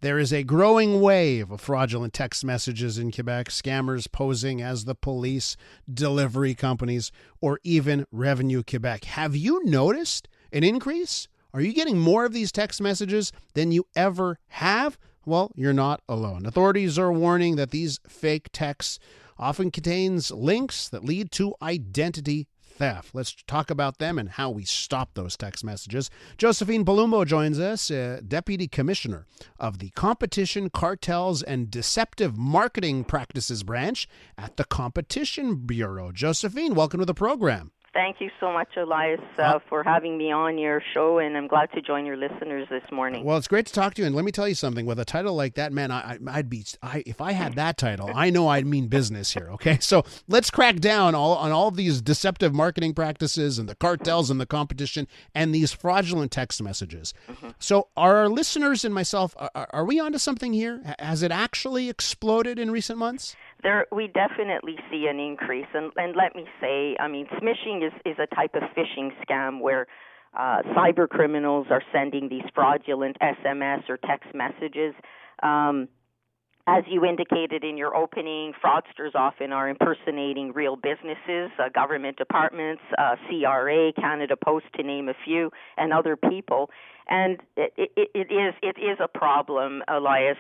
There is a growing wave of fraudulent text messages in Quebec, scammers posing as the police, delivery companies, or even Revenue Quebec. Have you noticed an increase? Are you getting more of these text messages than you ever have? Well, you're not alone. Authorities are warning that these fake texts often contains links that lead to identity theft. Let's talk about them and how we stop those text messages. Josephine Palumbo joins us, Deputy Commissioner of the Competition, Cartels, and Deceptive Marketing Practices Branch at the Competition Bureau. Josephine, welcome to the program. Thank you so much, Elias, for having me on your show, and I'm glad to join your listeners this morning. Well, it's great to talk to you, and let me tell you something. With a title like that, man, if I had that title, I know I'd mean business here, okay? So let's crack down on all of these deceptive marketing practices and the cartels and the competition and these fraudulent text messages. Mm-hmm. So are our listeners and myself, are we onto something here? Has it actually exploded in recent months? We definitely see an increase, and let me say, I mean, smishing is a type of phishing scam where cyber criminals are sending these fraudulent SMS or text messages. As you indicated in your opening, fraudsters often are impersonating real businesses, government departments, CRA, Canada Post, to name a few, and other people. And it is a problem, Elias,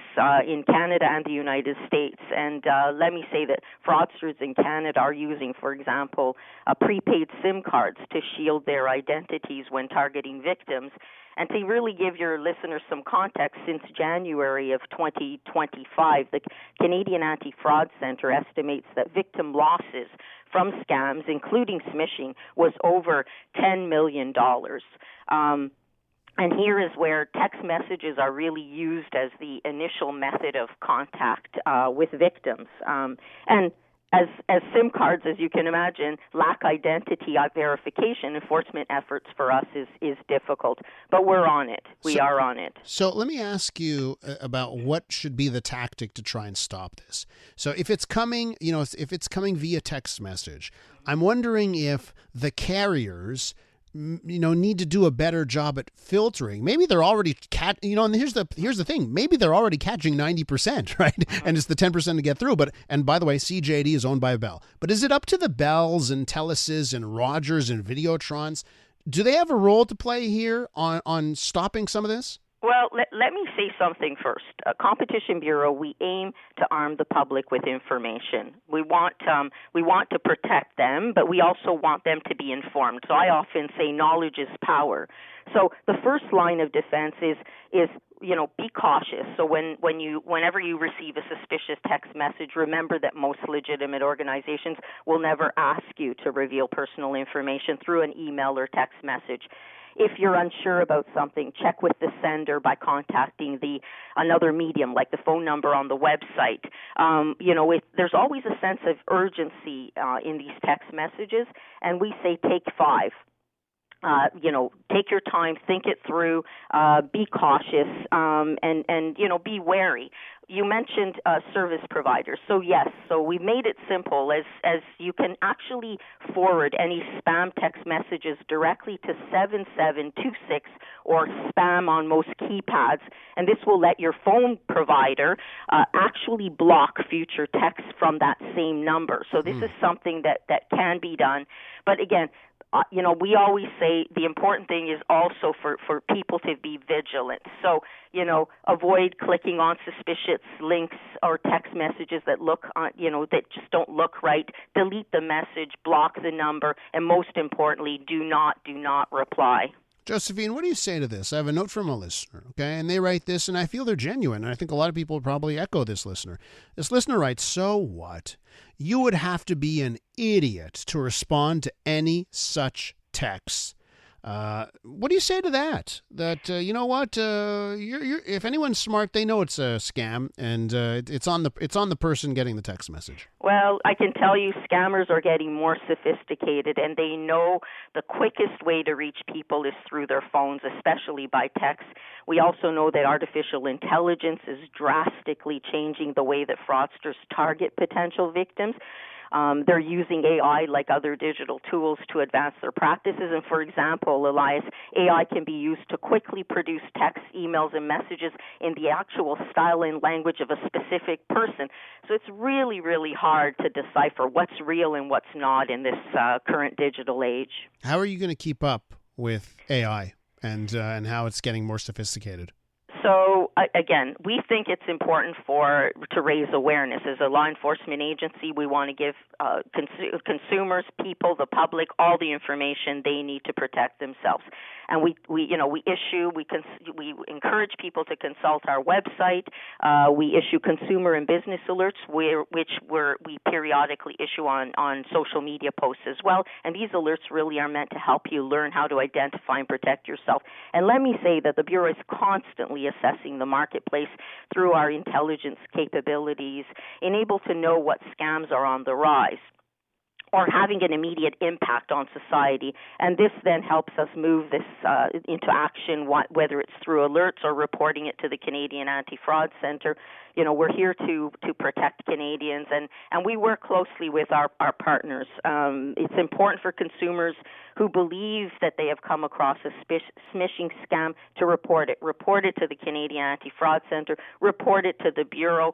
in Canada and the United States. And let me say that fraudsters in Canada are using, for example, prepaid SIM cards to shield their identities when targeting victims. And to really give your listeners some context, since January of 2025, the Canadian Anti-Fraud Centre estimates that victim losses from scams, including smishing, was over $10 million. And here is where text messages are really used as the initial method of contact with victims. And as SIM cards, as you can imagine, lack identity verification, enforcement efforts for us is difficult. But we're on it. We are on it. So let me ask you about what should be the tactic to try and stop this. So if it's coming, if it's coming via text message, I'm wondering if the carriers need to do a better job at filtering. Maybe they're already and here's the thing. Maybe they're already catching 90%, right? And it's the 10% to get through. And by the way, CJD is owned by Bell. But is it up to the Bells and Telesis and Rogers and Videotrons? Do they have a role to play here on stopping some of this? Well, let me say something first. Competition Bureau, we aim to arm the public with information. We want to protect them, but we also want them to be informed. So I often say knowledge is power. So the first line of defense is be cautious. So whenever you receive a suspicious text message, remember that most legitimate organizations will never ask you to reveal personal information through an email or text message. If you're unsure about something, check with the sender by contacting another medium, like the phone number on the website. There's always a sense of urgency in these text messages, and we say take 5. Take your time, think it through, be cautious, and be wary. You mentioned service providers. So yes, we made it simple as you can actually forward any spam text messages directly to 7726 or spam on most keypads, and this will let your phone provider actually block future texts from that same number. So this is something that can be done. But again, we always say the important thing is also for people to be vigilant. So, avoid clicking on suspicious links or text messages that that just don't look right. Delete the message, block the number, and most importantly, do not reply. Josephine, what do you say to this? I have a note from a listener, okay? And they write this, and I feel they're genuine. And I think a lot of people would probably echo this listener. This listener writes, so what? You would have to be an idiot to respond to any such text. What do you say to that? That, if anyone's smart, they know it's a scam, and it's on the person getting the text message. Well, I can tell you scammers are getting more sophisticated, and they know the quickest way to reach people is through their phones, especially by text. We also know that artificial intelligence is drastically changing the way that fraudsters target potential victims. They're using AI like other digital tools to advance their practices. And for example, Elias, AI can be used to quickly produce texts, emails, and messages in the actual style and language of a specific person. So it's really, really hard to decipher what's real and what's not in this current digital age. How are you going to keep up with AI and how it's getting more sophisticated? So again, we think it's important to raise awareness. As a law enforcement agency, we want to give consumers, people, the public, all the information they need to protect themselves. And we encourage people to consult our website. We issue consumer and business alerts, which we periodically issue on social media posts as well. And these alerts really are meant to help you learn how to identify and protect yourself. And let me say that the Bureau is constantly assessing the marketplace through our intelligence capabilities and able to know what scams are on the rise or having an immediate impact on society. And this then helps us move this into action, whether it's through alerts or reporting it to the Canadian Anti-Fraud Centre. You know, we're here to protect Canadians, and we work closely with our partners. It's important for consumers who believe that they have come across a smishing scam to report it. Report it to the Canadian Anti-Fraud Centre, report it to the Bureau,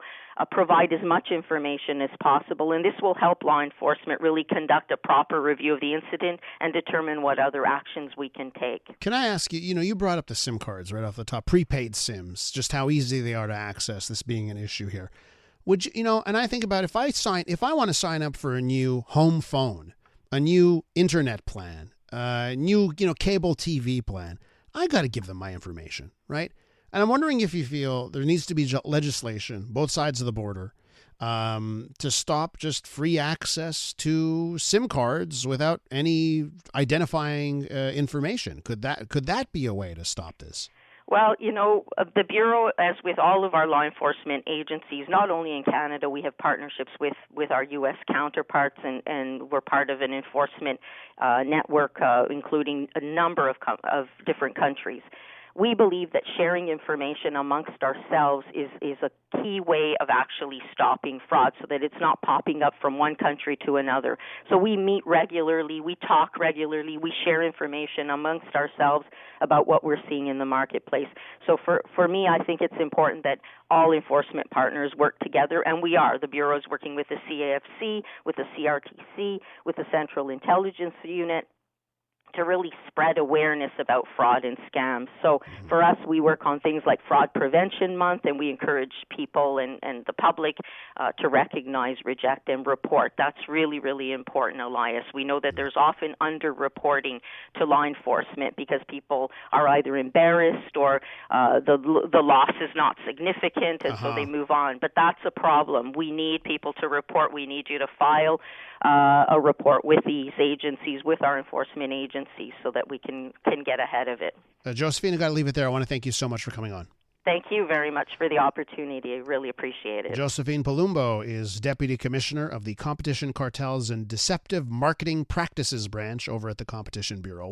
provide as much information as possible, and this will help law enforcement really conduct a proper review of the incident and determine what other actions we can take. Can I ask you, you brought up the SIM cards right off the top, prepaid SIMs, just how easy they are to access, this being an issue here. Would you, and I think about if I want to sign up for a new home phone, a new internet plan, new, cable TV plan, I got to give them my information, right? And I'm wondering if you feel there needs to be legislation, both sides of the border, to stop just free access to SIM cards without any identifying information. Could that be a way to stop this? Well, the Bureau, as with all of our law enforcement agencies, not only in Canada, we have partnerships with our U.S. counterparts, and we're part of an enforcement network, including a number of different countries. We believe that sharing information amongst ourselves is a key way of actually stopping fraud so that it's not popping up from one country to another. So we meet regularly, we talk regularly, we share information amongst ourselves about what we're seeing in the marketplace. So for me, I think it's important that all enforcement partners work together, and we are. The Bureau is working with the CAFC, with the CRTC, with the Central Intelligence Unit, to really spread awareness about fraud and scams. So for us, we work on things like Fraud Prevention Month, and we encourage people and the public to recognize, reject, and report. That's really, really important, Elias. We know that there's often under-reporting to law enforcement because people are either embarrassed or the loss is not significant, and so they move on. But that's a problem. We need people to report. We need you to file a report with these agencies, with our enforcement agencies, so that we can get ahead of it. Josephine, I've got to leave it there. I want to thank you so much for coming on. Thank you very much for the opportunity. I really appreciate it. Josephine Palumbo is Deputy Commissioner of the Competition, Cartels, and Deceptive Marketing Practices Branch over at the Competition Bureau.